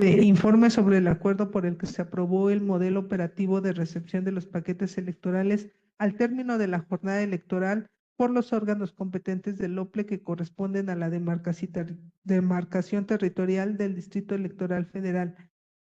Informe sobre el acuerdo por el que se aprobó el modelo operativo de recepción de los paquetes electorales al término de la jornada electoral por los órganos competentes del OPLE que corresponden a la demarcación territorial del Distrito Electoral Federal.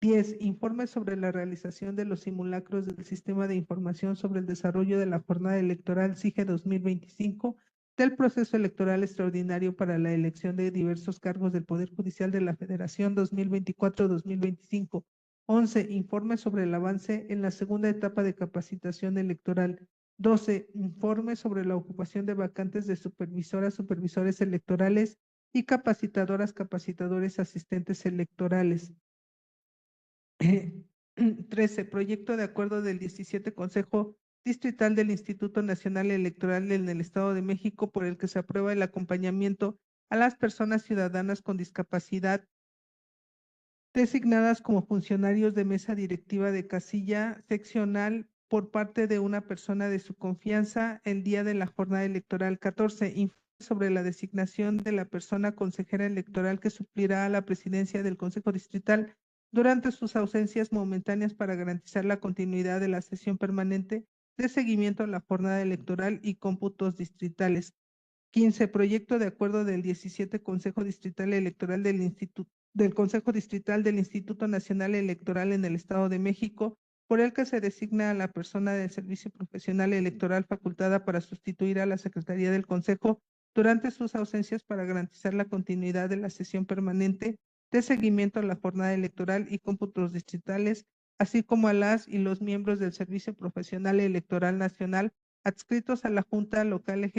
10. Informe sobre la realización de los simulacros del Sistema de Información sobre el Desarrollo de la Jornada Electoral SIGE 2025 del proceso electoral extraordinario para la elección de diversos cargos del Poder Judicial de la Federación 2024-2025. 11. Informe sobre el avance en la segunda etapa de capacitación electoral. 12. Informe sobre la ocupación de vacantes de supervisoras, supervisores electorales y capacitadoras, capacitadores asistentes electorales. 13. Proyecto de acuerdo del 17 Consejo Distrital del Instituto Nacional Electoral en el Estado de México por el que se aprueba el acompañamiento a las personas ciudadanas con discapacidad designadas como funcionarios de mesa directiva de casilla seccional por parte de una persona de su confianza el día de la jornada electoral. 14. Informe sobre la designación de la persona consejera electoral que suplirá a la presidencia del Consejo Distrital durante sus ausencias momentáneas para garantizar la continuidad de la sesión permanente de seguimiento a la jornada electoral y cómputos distritales. 15. Proyecto de acuerdo del 17 Consejo Distrital Electoral del Consejo Distrital del Instituto Nacional Electoral en el Estado de México, por el que se designa a la persona del Servicio Profesional Electoral facultada para sustituir a la Secretaría del Consejo durante sus ausencias para garantizar la continuidad de la sesión permanente de seguimiento a la jornada electoral y cómputos distritales, así como a las y los miembros del Servicio Profesional Electoral Nacional adscritos a la Junta Local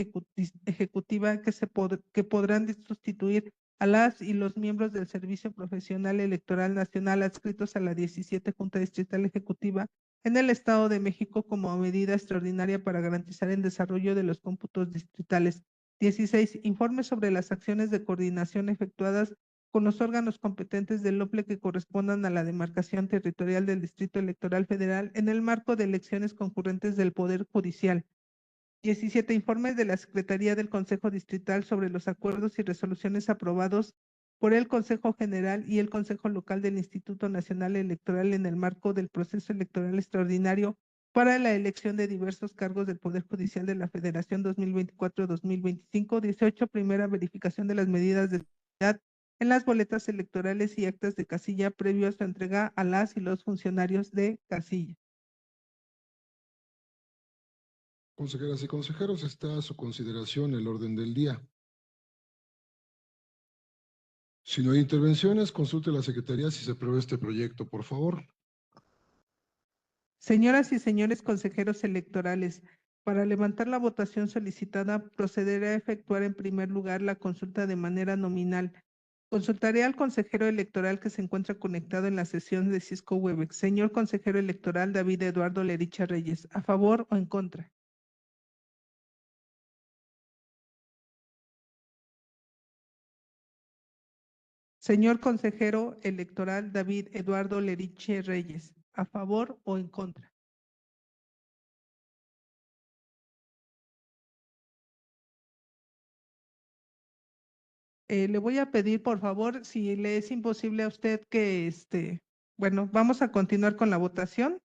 Ejecutiva que podrán sustituir a las y los miembros del Servicio Profesional Electoral Nacional adscritos a la 17 Junta Distrital Ejecutiva en el Estado de México como medida extraordinaria para garantizar el desarrollo de los cómputos distritales. 16. Informe sobre las acciones de coordinación efectuadas con los órganos competentes del OPLE que correspondan a la demarcación territorial del Distrito Electoral Federal en el marco de elecciones concurrentes del Poder Judicial. 17. Informes de la Secretaría del Consejo Distrital sobre los acuerdos y resoluciones aprobados por el Consejo General y el Consejo Local del Instituto Nacional Electoral en el marco del proceso electoral extraordinario para la elección de diversos cargos del Poder Judicial de la Federación 2024-2025. 18. Primera verificación de las medidas de seguridad en las boletas electorales y actas de casilla previo a su entrega a las y los funcionarios de casilla. Consejeras y consejeros, está a su consideración el orden del día. Si no hay intervenciones, consulte la Secretaría si se aprueba este proyecto, por favor. Señoras y señores consejeros electorales, para levantar la votación solicitada, procederé a efectuar en primer lugar la consulta de manera nominal. Consultaré al consejero electoral que se encuentra conectado en la sesión de Cisco Webex. Señor consejero electoral David Eduardo Lericha Reyes, ¿a favor o en contra? Señor consejero electoral David Eduardo Leriche Reyes, ¿a favor o en contra? Le voy a pedir, por favor, si le es imposible a usted que, bueno, vamos a continuar con la votación.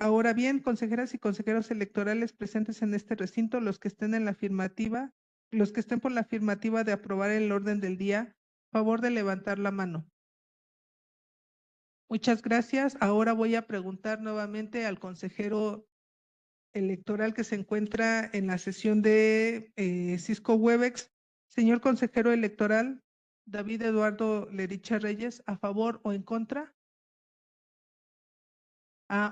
Ahora bien, consejeras y consejeros electorales presentes en este recinto, los que estén en la afirmativa, los que estén por la afirmativa de aprobar el orden del día, favor de levantar la mano. Muchas gracias. Ahora voy a preguntar nuevamente al consejero electoral que se encuentra en la sesión de Cisco Webex. Señor consejero electoral, David Eduardo Lericha Reyes, ¿a favor o en contra?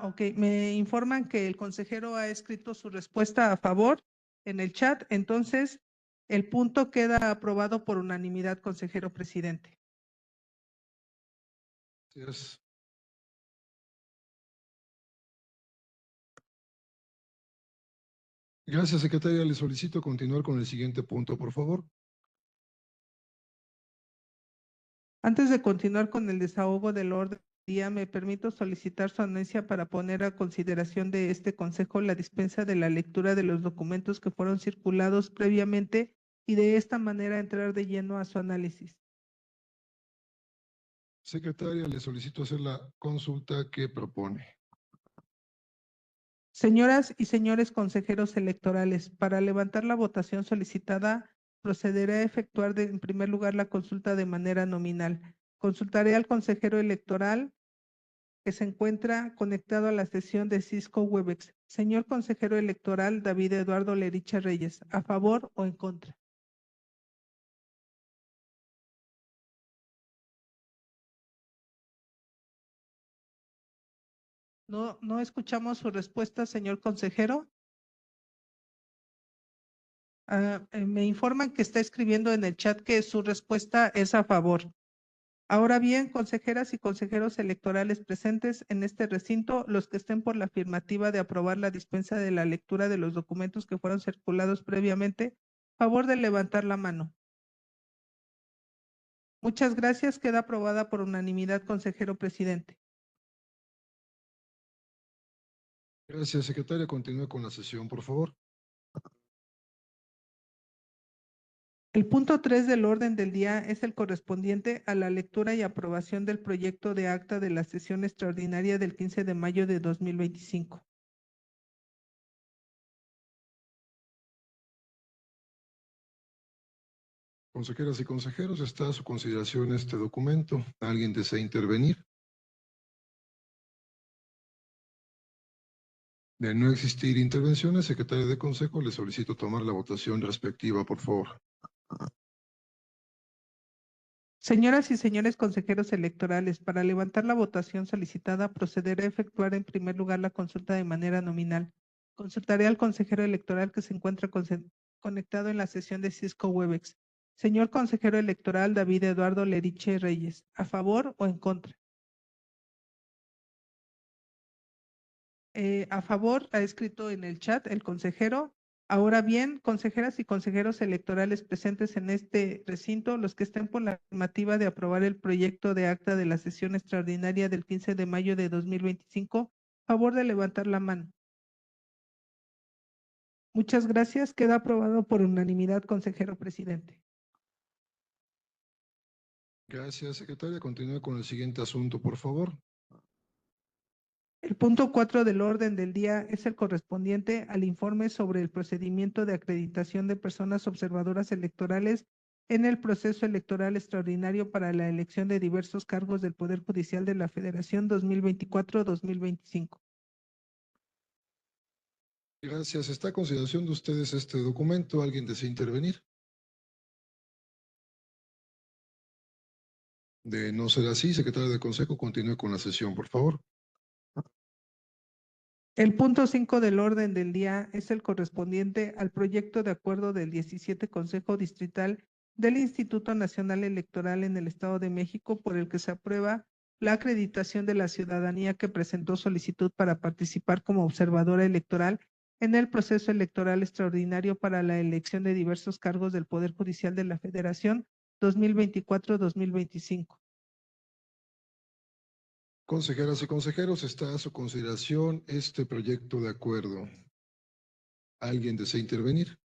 Ok. Me informan que el consejero ha escrito su respuesta a favor en el chat. Entonces, el punto queda aprobado por unanimidad, consejero presidente. Gracias. Gracias, secretaria. Le solicito continuar con el siguiente punto, por favor. Antes de continuar con el desahogo del orden del día, me permito solicitar su anuencia para poner a consideración de este consejo la dispensa de la lectura de los documentos que fueron circulados previamente y de esta manera entrar de lleno a su análisis. Secretaria, le solicito hacer la consulta que propone. Señoras y señores consejeros electorales, para levantar la votación solicitada, procederé a efectuar en primer lugar la consulta de manera nominal. Consultaré al consejero electoral que se encuentra conectado a la sesión de Cisco Webex. Señor consejero electoral David Eduardo Leriche Reyes, ¿a favor o en contra? No escuchamos su respuesta, señor consejero. Me informan que está escribiendo en el chat que su respuesta es a favor. Ahora bien, consejeras y consejeros electorales presentes en este recinto, los que estén por la afirmativa de aprobar la dispensa de la lectura de los documentos que fueron circulados previamente, favor de levantar la mano. Muchas gracias. Queda aprobada por unanimidad, consejero presidente. Gracias, secretaria. Continúe con la sesión, por favor. El punto 3 del orden del día es el correspondiente a la lectura y aprobación del proyecto de acta de la sesión extraordinaria del 15 de mayo de 2025. Consejeras y consejeros, está a su consideración este documento. ¿Alguien desea intervenir? De no existir intervenciones, secretaria de Consejo, le solicito tomar la votación respectiva, por favor. Señoras y señores consejeros electorales, para levantar la votación solicitada, procederé a efectuar en primer lugar la consulta de manera nominal. Consultaré al consejero electoral que se encuentra conectado en la sesión de Cisco Webex. Señor consejero electoral David Eduardo Leriche Reyes, ¿a favor o en contra? A favor ha escrito en el chat el consejero. Ahora bien, consejeras y consejeros electorales presentes en este recinto, los que estén por la afirmativa de aprobar el proyecto de acta de la sesión extraordinaria del 15 de mayo de 2025, favor de levantar la mano. Muchas gracias. Queda aprobado por unanimidad, consejero presidente. Gracias, secretaria. Continúe con el siguiente asunto, por favor. El punto 4 del orden del día es el correspondiente al informe sobre el procedimiento de acreditación de personas observadoras electorales en el proceso electoral extraordinario para la elección de diversos cargos del Poder Judicial de la Federación 2024-2025. Gracias. Está a consideración de ustedes este documento. ¿Alguien desea intervenir? De no ser así, secretaria de Consejo, continúe con la sesión, por favor. El punto 5 del orden del día es el correspondiente al proyecto de acuerdo del 17 Consejo Distrital del Instituto Nacional Electoral en el Estado de México, por el que se aprueba la acreditación de la ciudadanía que presentó solicitud para participar como observadora electoral en el proceso electoral extraordinario para la elección de diversos cargos del Poder Judicial de la Federación 2024-2025. Consejeras y consejeros, está a su consideración este proyecto de acuerdo. ¿Alguien desea intervenir?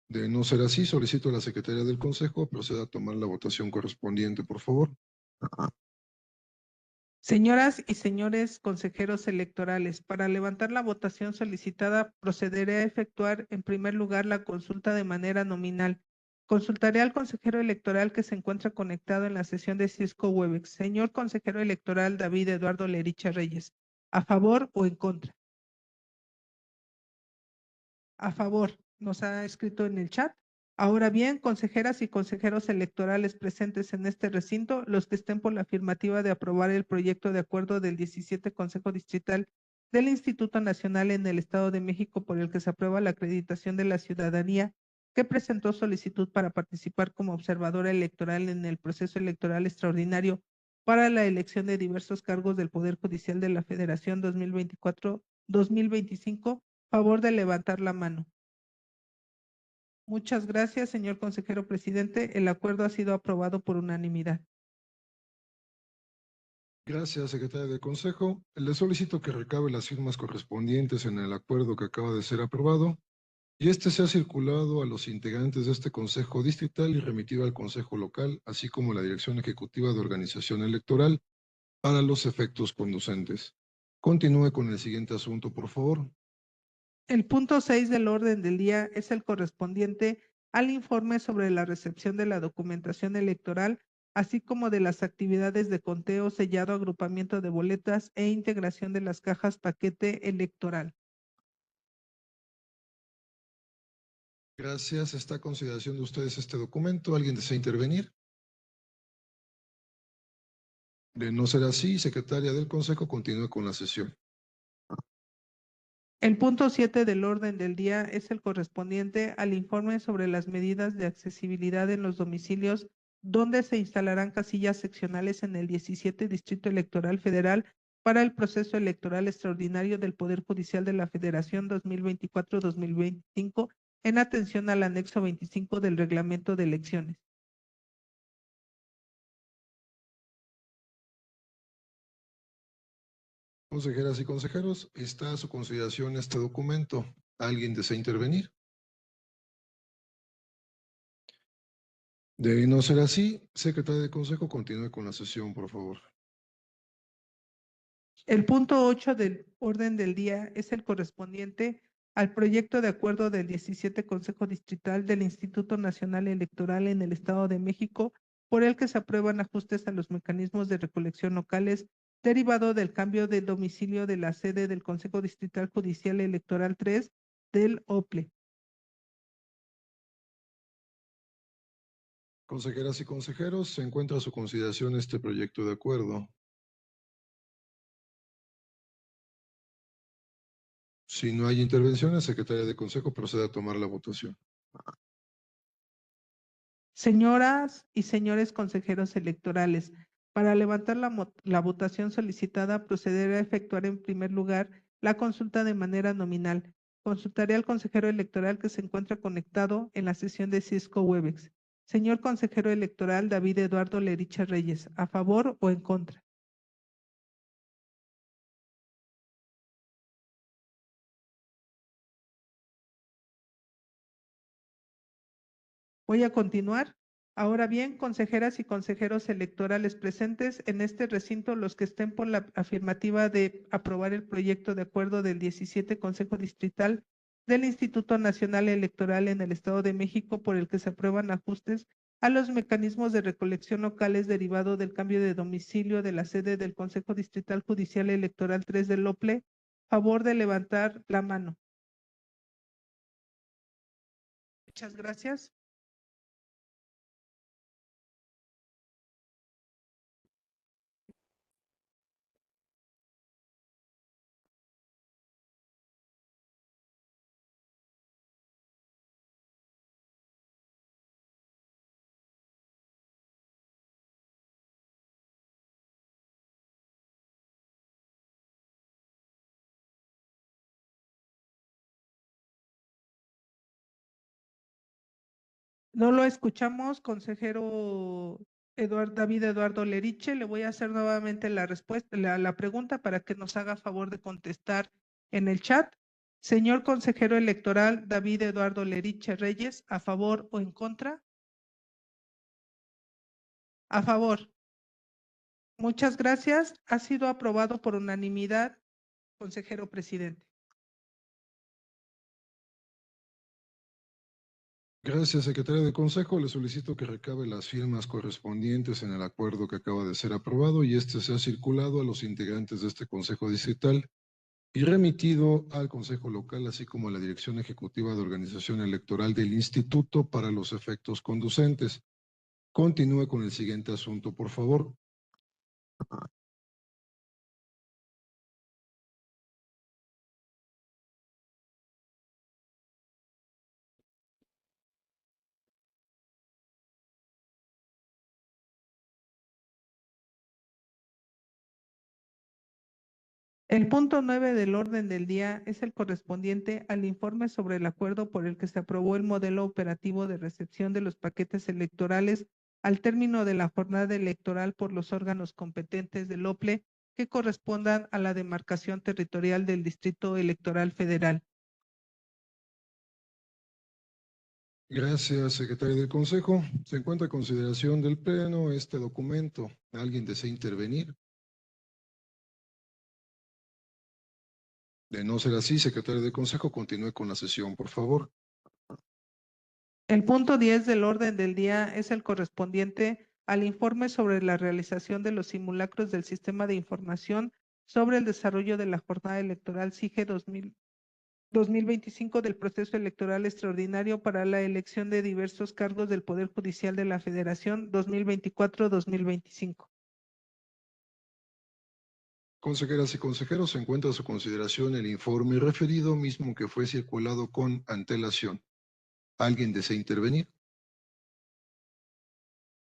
De no ser así, solicito a la Secretaría del Consejo proceda a tomar la votación correspondiente, por favor. Señoras y señores consejeros electorales, para levantar la votación solicitada, procederé a efectuar en primer lugar la consulta de manera nominal. Consultaré al consejero electoral que se encuentra conectado en la sesión de Cisco Webex. Señor consejero electoral David Eduardo Leriche Reyes, ¿a favor o en contra? A favor, nos ha escrito en el chat. Ahora bien, consejeras y consejeros electorales presentes en este recinto, los que estén por la afirmativa de aprobar el proyecto de acuerdo del 17 Consejo Distrital del Instituto Nacional en el Estado de México, por el que se aprueba la acreditación de la ciudadanía que presentó solicitud para participar como observadora electoral en el proceso electoral extraordinario para la elección de diversos cargos del Poder Judicial de la Federación 2024-2025, favor de levantar la mano. Muchas gracias, señor consejero presidente. El acuerdo ha sido aprobado por unanimidad. Gracias, secretaria de Consejo. Le solicito que recabe las firmas correspondientes en el acuerdo que acaba de ser aprobado y este se ha circulado a los integrantes de este Consejo Distrital y remitido al Consejo Local, así como a la Dirección Ejecutiva de Organización Electoral para los efectos conducentes. Continúe con el siguiente asunto, por favor. El punto 6 del orden del día es el correspondiente al informe sobre la recepción de la documentación electoral, así como de las actividades de conteo, sellado, agrupamiento de boletas e integración de las cajas paquete electoral. Gracias. ¿Está a consideración de ustedes este documento? ¿Alguien desea intervenir? De no ser así, secretaria del Consejo, continúe con la sesión. El punto 7 del orden del día es el correspondiente al informe sobre las medidas de accesibilidad en los domicilios donde se instalarán casillas seccionales en el 17 Distrito Electoral Federal para el proceso electoral extraordinario del Poder Judicial de la Federación 2024-2025 en atención al anexo 25 del Reglamento de Elecciones. Consejeras y consejeros, está a su consideración este documento. ¿Alguien desea intervenir? De no ser así, secretaria del Consejo, continúe con la sesión, por favor. El punto 8 del orden del día es el correspondiente al proyecto de acuerdo del 17 Consejo Distrital del Instituto Nacional Electoral en el Estado de México, por el que se aprueban ajustes a los mecanismos de recolección locales derivado del cambio de domicilio de la sede del Consejo Distrital Judicial Electoral 3 del OPLE. Consejeras y consejeros, se encuentra a su consideración este proyecto de acuerdo. Si no hay intervenciones, secretaria de Consejo procede a tomar la votación. Señoras y señores consejeros electorales, para levantar la votación solicitada, procederé a efectuar en primer lugar la consulta de manera nominal. Consultaré al consejero electoral que se encuentra conectado en la sesión de Cisco Webex. Señor consejero electoral David Eduardo Leriche Reyes, ¿a favor o en contra? Voy a continuar. Ahora bien, consejeras y consejeros electorales presentes en este recinto, los que estén por la afirmativa de aprobar el proyecto de acuerdo del 17 Consejo Distrital del Instituto Nacional Electoral en el Estado de México, por el que se aprueban ajustes a los mecanismos de recolección locales derivado del cambio de domicilio de la sede del Consejo Distrital Judicial Electoral 3 del OPLE, favor de levantar la mano. Muchas gracias. No lo escuchamos, consejero David Eduardo Leriche. Le voy a hacer nuevamente la respuesta, la pregunta para que nos haga favor de contestar en el chat. Señor consejero electoral David Eduardo Leriche Reyes, ¿a favor o en contra? A favor. Muchas gracias. Ha sido aprobado por unanimidad, consejero presidente. Gracias, secretaria de Consejo. Le solicito que recabe las firmas correspondientes en el acuerdo que acaba de ser aprobado y este se ha circulado a los integrantes de este Consejo Distrital y remitido al Consejo Local, así como a la Dirección Ejecutiva de Organización Electoral del Instituto para los efectos conducentes. Continúe con el siguiente asunto, por favor. El punto 9 del orden del día es el correspondiente al informe sobre el acuerdo por el que se aprobó el modelo operativo de recepción de los paquetes electorales al término de la jornada electoral por los órganos competentes del OPLE que correspondan a la demarcación territorial del Distrito Electoral Federal. Gracias, secretario del Consejo. Se encuentra a consideración del Pleno este documento. ¿Alguien desea intervenir? De no ser así, secretario del Consejo, continúe con la sesión, por favor. El punto 10 del orden del día es el correspondiente al informe sobre la realización de los simulacros del Sistema de Información sobre el desarrollo de la jornada electoral SIGE 2025 del proceso electoral extraordinario para la elección de diversos cargos del Poder Judicial de la Federación 2024-2025. Consejeras y consejeros, se encuentra a su consideración el informe referido, mismo que fue circulado con antelación. ¿Alguien desea intervenir?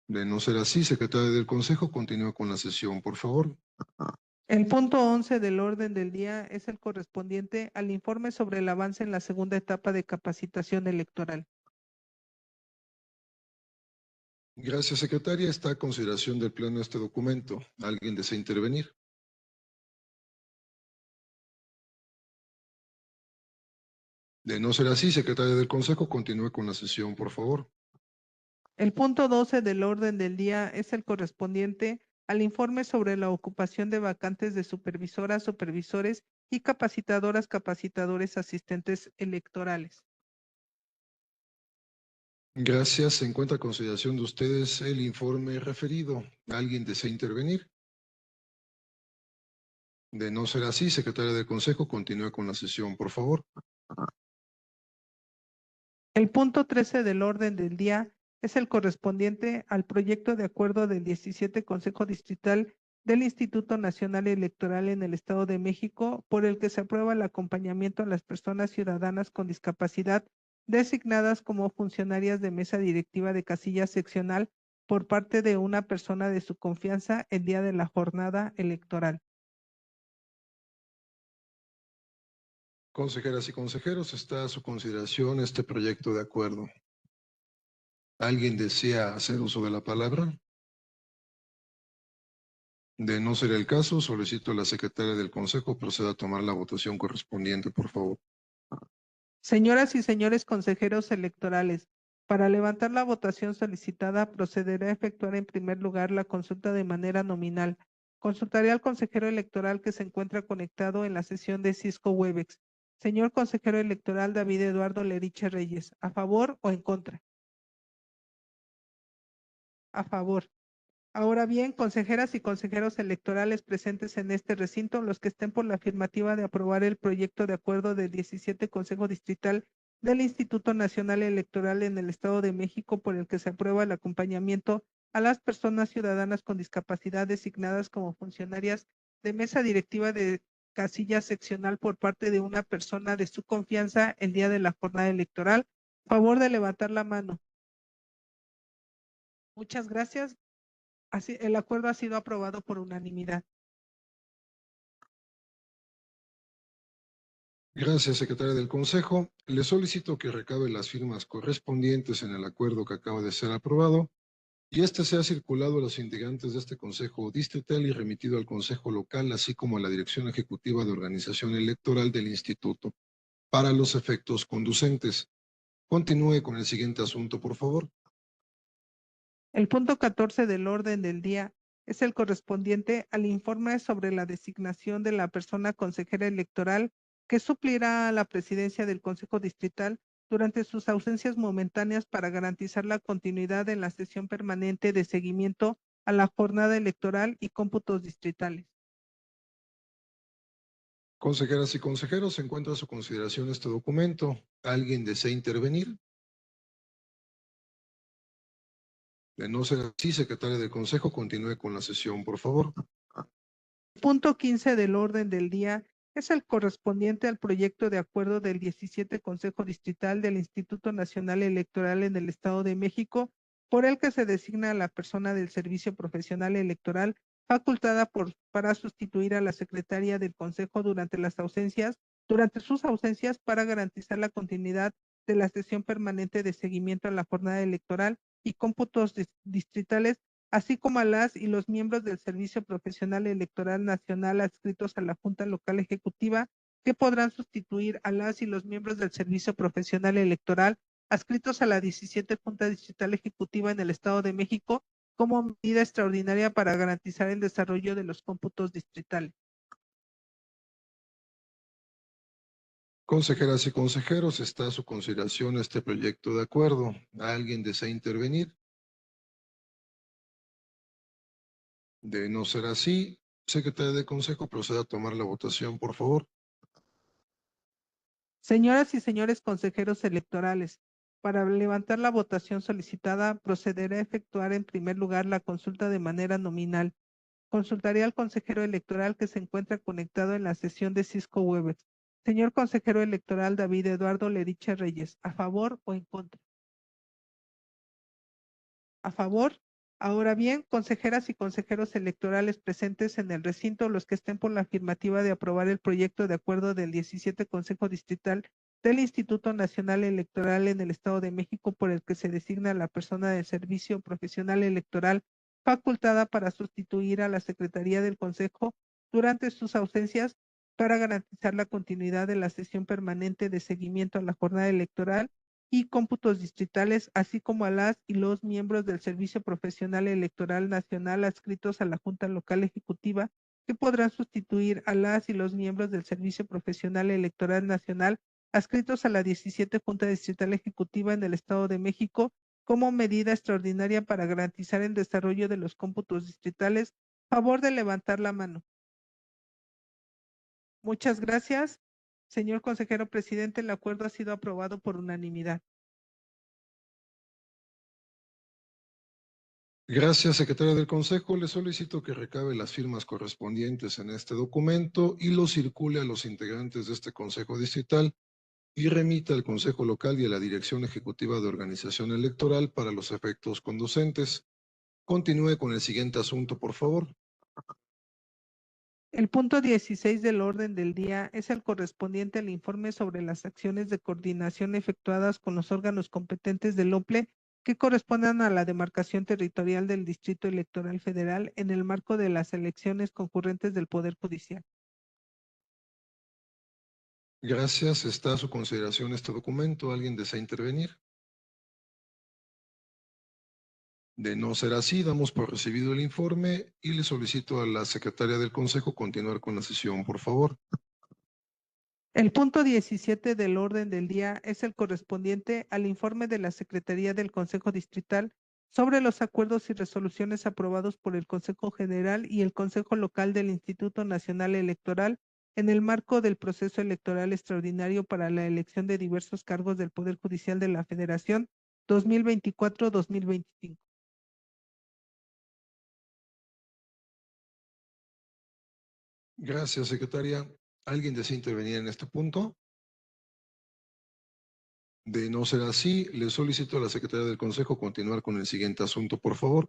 De no ser así, secretario del Consejo, continúe con la sesión, por favor. El punto 11 del orden del día es el correspondiente al informe sobre el avance en la segunda etapa de capacitación electoral. Gracias, secretaria. Está a consideración del Pleno este documento. ¿Alguien desea intervenir? De no ser así, secretaria del Consejo, continúe con la sesión, por favor. El punto 12 del orden del día es el correspondiente al informe sobre la ocupación de vacantes de supervisoras, supervisores y capacitadoras, capacitadores, asistentes electorales. Gracias. Se encuentra a consideración de ustedes el informe referido. ¿Alguien desea intervenir? De no ser así, secretaria del Consejo, continúe con la sesión, por favor. El punto 13 del orden del día es el correspondiente al proyecto de acuerdo del 17 Consejo Distrital del Instituto Nacional Electoral en el Estado de México, por el que se aprueba el acompañamiento a las personas ciudadanas con discapacidad designadas como funcionarias de mesa directiva de casilla seccional por parte de una persona de su confianza el día de la jornada electoral. Consejeras y consejeros, está a su consideración este proyecto de acuerdo. ¿Alguien desea hacer uso de la palabra? De no ser el caso, solicito a la secretaria del Consejo proceda a tomar la votación correspondiente, por favor. Señoras y señores consejeros electorales, para levantar la votación solicitada, procederé a efectuar en primer lugar la consulta de manera nominal. Consultaré al consejero electoral que se encuentra conectado en la sesión de Cisco Webex. Señor consejero electoral David Eduardo Leriche Reyes, ¿a favor o en contra? A favor. Ahora bien, consejeras y consejeros electorales presentes en este recinto, los que estén por la afirmativa de aprobar el proyecto de acuerdo del 17 Consejo Distrital del Instituto Nacional Electoral en el Estado de México, por el que se aprueba el acompañamiento a las personas ciudadanas con discapacidad designadas como funcionarias de mesa directiva de casilla seccional por parte de una persona de su confianza el día de la jornada electoral. Favor de levantar la mano. Muchas gracias. Así, el acuerdo ha sido aprobado por unanimidad. Gracias, secretaria del Consejo. Le solicito que recabe las firmas correspondientes en el acuerdo que acaba de ser aprobado y este sea circulado a los integrantes de este Consejo Distrital y remitido al Consejo Local, así como a la Dirección Ejecutiva de Organización Electoral del Instituto, para los efectos conducentes. Continúe con el siguiente asunto, por favor. El punto 14 del orden del día es el correspondiente al informe sobre la designación de la persona consejera electoral que suplirá a la presidencia del Consejo Distrital durante sus ausencias momentáneas para garantizar la continuidad en la sesión permanente de seguimiento a la jornada electoral y cómputos distritales. Consejeras y consejeros, se encuentra a su consideración este documento. ¿Alguien desea intervenir? De no ser así, secretaria del Consejo, continúe con la sesión, por favor. Punto 15 del orden del día es el correspondiente al proyecto de acuerdo del 17 Consejo Distrital del Instituto Nacional Electoral en el Estado de México, por el que se designa a la persona del Servicio Profesional Electoral facultada para sustituir a la secretaria del Consejo durante sus ausencias para garantizar la continuidad de la sesión permanente de seguimiento a la jornada electoral y cómputos distritales, así como a las y los miembros del Servicio Profesional Electoral Nacional adscritos a la Junta Local Ejecutiva, que podrán sustituir a las y los miembros del Servicio Profesional Electoral adscritos a la 17 Junta Distrital Ejecutiva en el Estado de México, como medida extraordinaria para garantizar el desarrollo de los cómputos distritales. Consejeras y consejeros, está a su consideración este proyecto de acuerdo. ¿Alguien desea intervenir? De no ser así, secretaria de Consejo, proceda a tomar la votación, por favor. Señoras y señores consejeros electorales, para levantar la votación solicitada, procederé a efectuar en primer lugar la consulta de manera nominal. Consultaré al consejero electoral que se encuentra conectado en la sesión de Cisco Webex. Señor consejero electoral David Eduardo Leriche Reyes, ¿a favor o en contra? A favor. Ahora bien, consejeras y consejeros electorales presentes en el recinto, los que estén por la afirmativa de aprobar el proyecto de acuerdo del 17 Consejo Distrital del Instituto Nacional Electoral en el Estado de México, por el que se designa a la persona del servicio profesional electoral facultada para sustituir a la Secretaría del Consejo durante sus ausencias para garantizar la continuidad de la sesión permanente de seguimiento a la jornada electoral y cómputos distritales, así como a las y los miembros del Servicio Profesional Electoral Nacional adscritos a la Junta Local Ejecutiva, que podrán sustituir a las y los miembros del Servicio Profesional Electoral Nacional adscritos a la 17 Junta Distrital Ejecutiva en el Estado de México, como medida extraordinaria para garantizar el desarrollo de los cómputos distritales. Favor de levantar la mano. Muchas gracias. Señor consejero presidente, el acuerdo ha sido aprobado por unanimidad. Gracias, secretaria del Consejo. Le solicito que recabe las firmas correspondientes en este documento y lo circule a los integrantes de este Consejo Distrital y remita al Consejo Local y a la Dirección Ejecutiva de Organización Electoral para los efectos conducentes. Continúe con el siguiente asunto, por favor. El punto 16 del orden del día es el correspondiente al informe sobre las acciones de coordinación efectuadas con los órganos competentes del OPLE que correspondan a la demarcación territorial del Distrito Electoral Federal en el marco de las elecciones concurrentes del Poder Judicial. Gracias. Está a su consideración este documento. ¿Alguien desea intervenir? De no ser así, damos por recibido el informe y le solicito a la secretaria del Consejo continuar con la sesión, por favor. El punto 17 del orden del día es el correspondiente al informe de la Secretaría del Consejo Distrital sobre los acuerdos y resoluciones aprobados por el Consejo General y el Consejo Local del Instituto Nacional Electoral en el marco del proceso electoral extraordinario para la elección de diversos cargos del Poder Judicial de la Federación 2024-2025. Gracias, secretaria. ¿Alguien desea intervenir en este punto? De no ser así, le solicito a la secretaria del Consejo continuar con el siguiente asunto, por favor.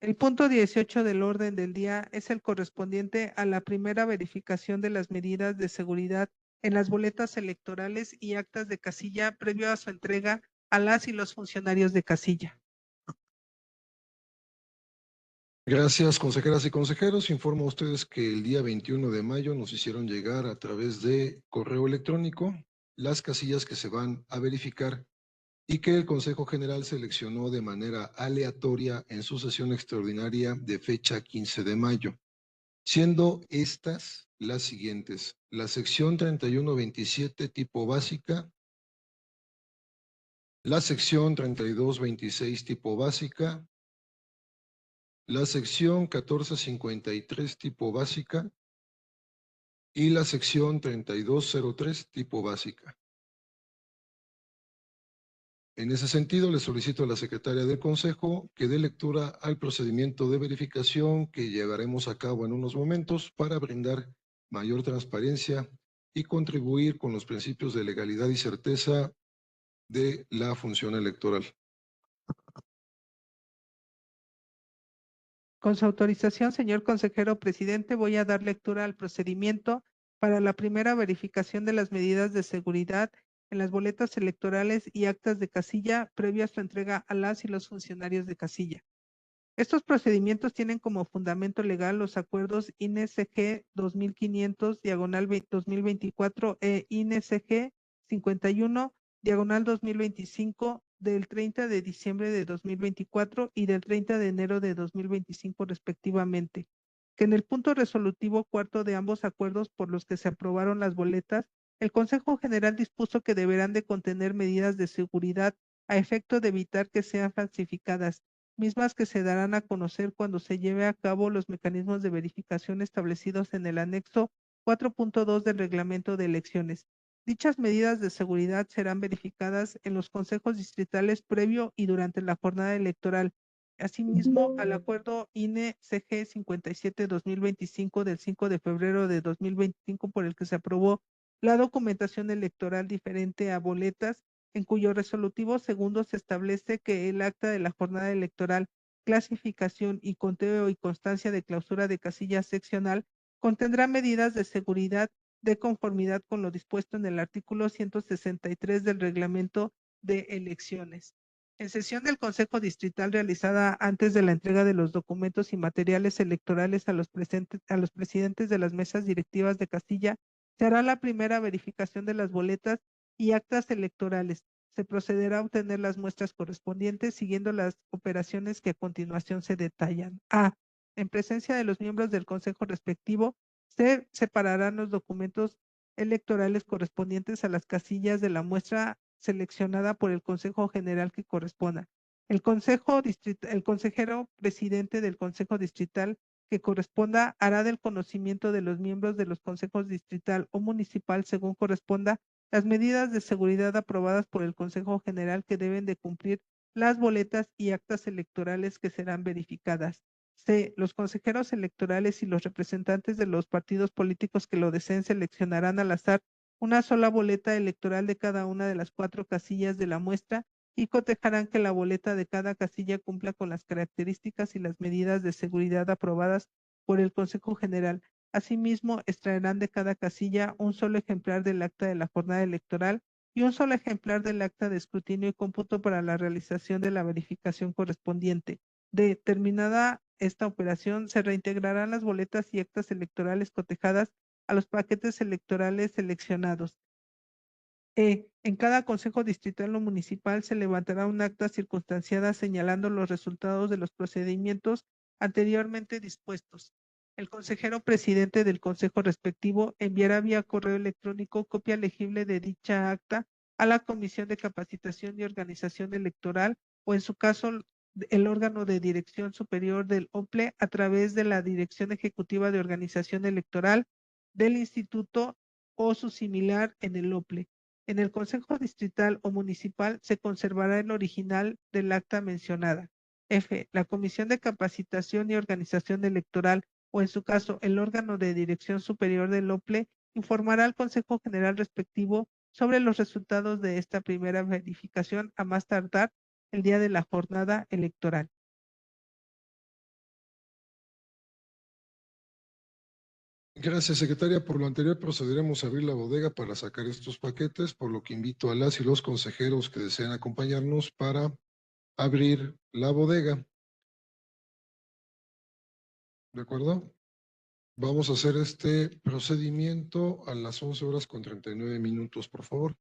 El punto 18 del orden del día es el correspondiente a la primera verificación de las medidas de seguridad en las boletas electorales y actas de casilla previo a su entrega a las y los funcionarios de casilla. Gracias, consejeras y consejeros. Informo a ustedes que el día 21 de mayo nos hicieron llegar a través de correo electrónico las casillas que se van a verificar y que el Consejo General seleccionó de manera aleatoria en su sesión extraordinaria de fecha 15 de mayo, siendo estas las siguientes: la sección 3127 tipo básica, la sección 3226 tipo básica, la sección 1453 tipo básica y la sección 3203 tipo básica. En ese sentido, le solicito a la secretaria del Consejo que dé lectura al procedimiento de verificación que llevaremos a cabo en unos momentos para brindar mayor transparencia y contribuir con los principios de legalidad y certeza de la función electoral. Con su autorización, señor consejero presidente, voy a dar lectura al procedimiento para la primera verificación de las medidas de seguridad en las boletas electorales y actas de casilla previa a su entrega a las y los funcionarios de casilla. Estos procedimientos tienen como fundamento legal los acuerdos INE-CG 2500/2024 e INE-CG diagonal 2025, del 30 de diciembre de 2024 y del 30 de enero de 2025 respectivamente, que en el punto resolutivo cuarto de ambos acuerdos por los que se aprobaron las boletas, el Consejo General dispuso que deberán de contener medidas de seguridad a efecto de evitar que sean falsificadas, mismas que se darán a conocer cuando se lleve a cabo los mecanismos de verificación establecidos en el anexo 4.2 del reglamento de elecciones. Dichas medidas de seguridad serán verificadas en los consejos distritales previo y durante la jornada electoral. Asimismo, al acuerdo INE-CG 57-2025 del 5 de febrero de 2025 por el que se aprobó la documentación electoral diferente a boletas, en cuyo resolutivo segundo se establece que el acta de la jornada electoral, clasificación y conteo y constancia de clausura de casilla seccional contendrá medidas de seguridad de conformidad con lo dispuesto en el artículo 163 del reglamento de elecciones. En sesión del Consejo Distrital realizada antes de la entrega de los documentos y materiales electorales a los presidentes de las mesas directivas de casilla, se hará la primera verificación de las boletas y actas electorales. Se procederá a obtener las muestras correspondientes siguiendo las operaciones que a continuación se detallan. A. En presencia de los miembros del Consejo respectivo, se separarán los documentos electorales correspondientes a las casillas de la muestra seleccionada por el Consejo General que corresponda. El consejero presidente del Consejo Distrital que corresponda hará del conocimiento de los miembros de los consejos distrital o municipal según corresponda las medidas de seguridad aprobadas por el Consejo General que deben de cumplir las boletas y actas electorales que serán verificadas. C. Los consejeros electorales y los representantes de los partidos políticos que lo deseen seleccionarán al azar una sola boleta electoral de cada una de las 4 casillas de la muestra y cotejarán que la boleta de cada casilla cumpla con las características y las medidas de seguridad aprobadas por el Consejo General. Asimismo, extraerán de cada casilla un solo ejemplar del acta de la jornada electoral y un solo ejemplar del acta de escrutinio y cómputo para la realización de la verificación correspondiente. Determinada esta operación, se reintegrarán las boletas y actas electorales cotejadas a los paquetes electorales seleccionados. En cada consejo distrital o municipal se levantará un acta circunstanciada señalando los resultados de los procedimientos anteriormente dispuestos. El consejero presidente del consejo respectivo enviará vía correo electrónico copia legible de dicha acta a la Comisión de Capacitación y Organización Electoral o en su caso el órgano de dirección superior del OPLE a través de la Dirección Ejecutiva de Organización Electoral del Instituto o su similar en el OPLE. En el Consejo Distrital o Municipal se conservará el original del acta mencionada. F. La Comisión de Capacitación y Organización Electoral o en su caso el órgano de dirección superior del OPLE informará al Consejo General respectivo sobre los resultados de esta primera verificación a más tardar el día de la jornada electoral. Gracias, secretaria. Por lo anterior, procederemos a abrir la bodega para sacar estos paquetes, por lo que invito a las y los consejeros que desean acompañarnos para abrir la bodega. ¿De acuerdo? Vamos a hacer este procedimiento a las 11:39, por favor.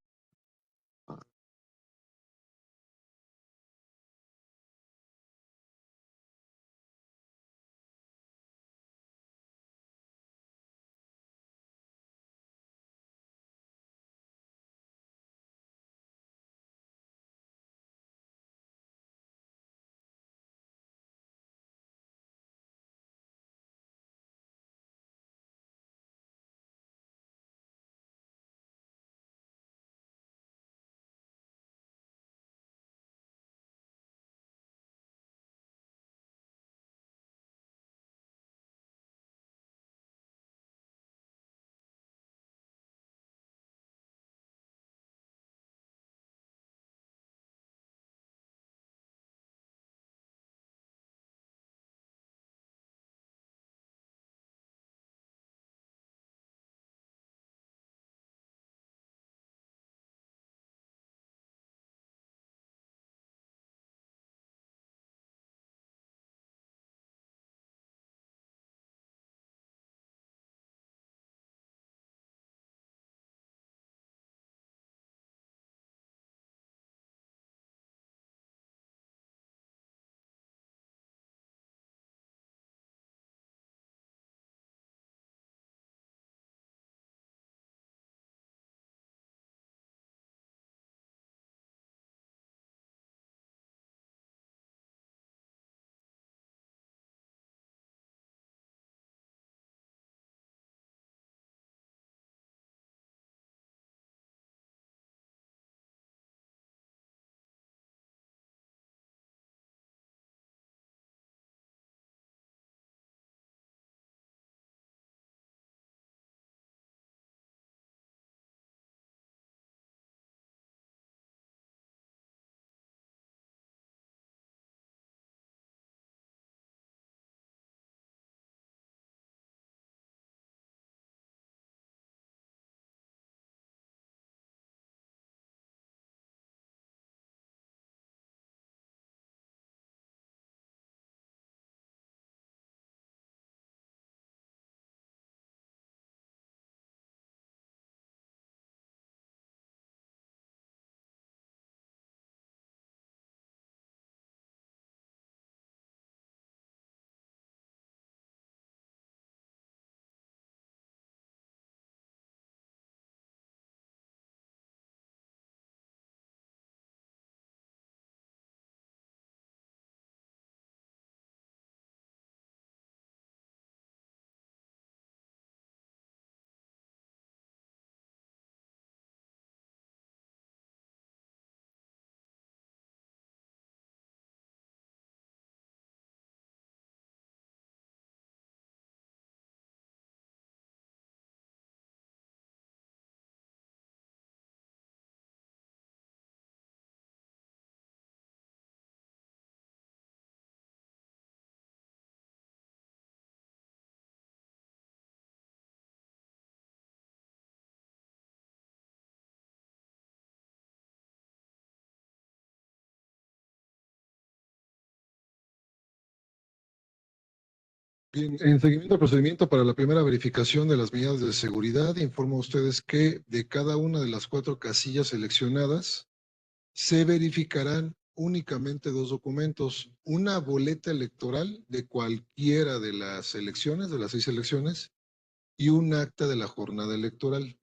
Bien, en seguimiento al procedimiento para la primera verificación de las medidas de seguridad, informo a ustedes que de cada una de las 4 casillas seleccionadas se verificarán únicamente 2 documentos, una boleta electoral de cualquiera de las elecciones, de las 6 elecciones, y un acta de la jornada electoral.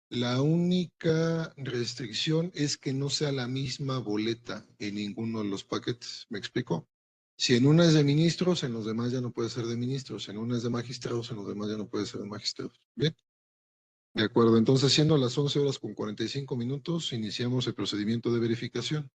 La única restricción es que no sea la misma boleta en ninguno de los paquetes. ¿Me explico? Si en una es de ministros, en los demás ya no puede ser de ministros. En una es de magistrados, en los demás ya no puede ser de magistrados. Bien. De acuerdo. Entonces, siendo las 11 horas con 45 minutos, iniciamos el procedimiento de verificación.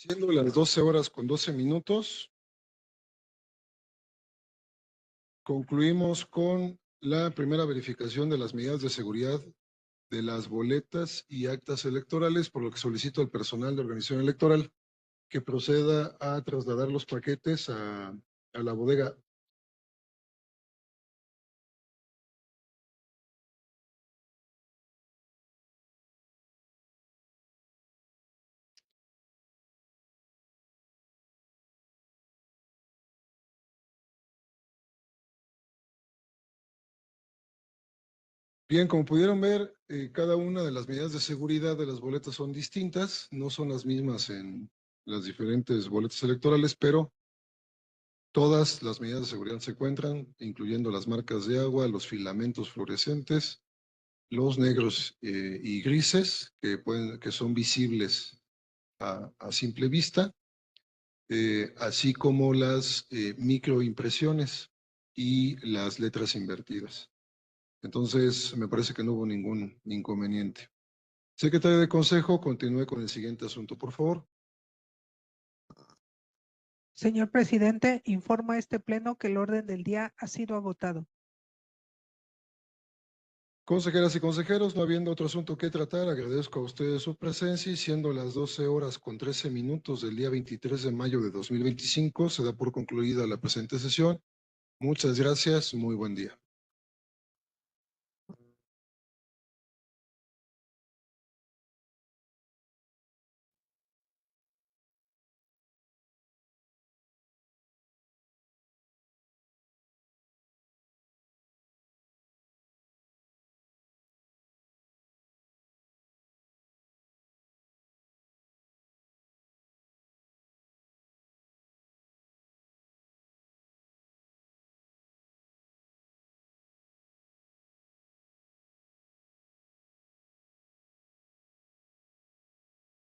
Siendo las 12 horas con 12 minutos, concluimos con la primera verificación de las medidas de seguridad de las boletas y actas electorales, por lo que solicito al personal de organización electoral que proceda a trasladar los paquetes a la bodega. Bien, como pudieron ver, cada una de las medidas de seguridad de las boletas son distintas, no son las mismas en las diferentes boletas electorales, pero todas las medidas de seguridad se encuentran, incluyendo las marcas de agua, los filamentos fluorescentes, los negros y grises, que son visibles a simple vista, así como las microimpresiones y las letras invertidas. Entonces, me parece que no hubo ningún inconveniente. Secretario de Consejo, continúe con el siguiente asunto, por favor. Señor presidente, informa a este pleno que el orden del día ha sido agotado. Consejeras y consejeros, no habiendo otro asunto que tratar, agradezco a ustedes su presencia y siendo las 12 horas con 13 minutos del día 23 de mayo de 2025, se da por concluida la presente sesión. Muchas gracias, muy buen día.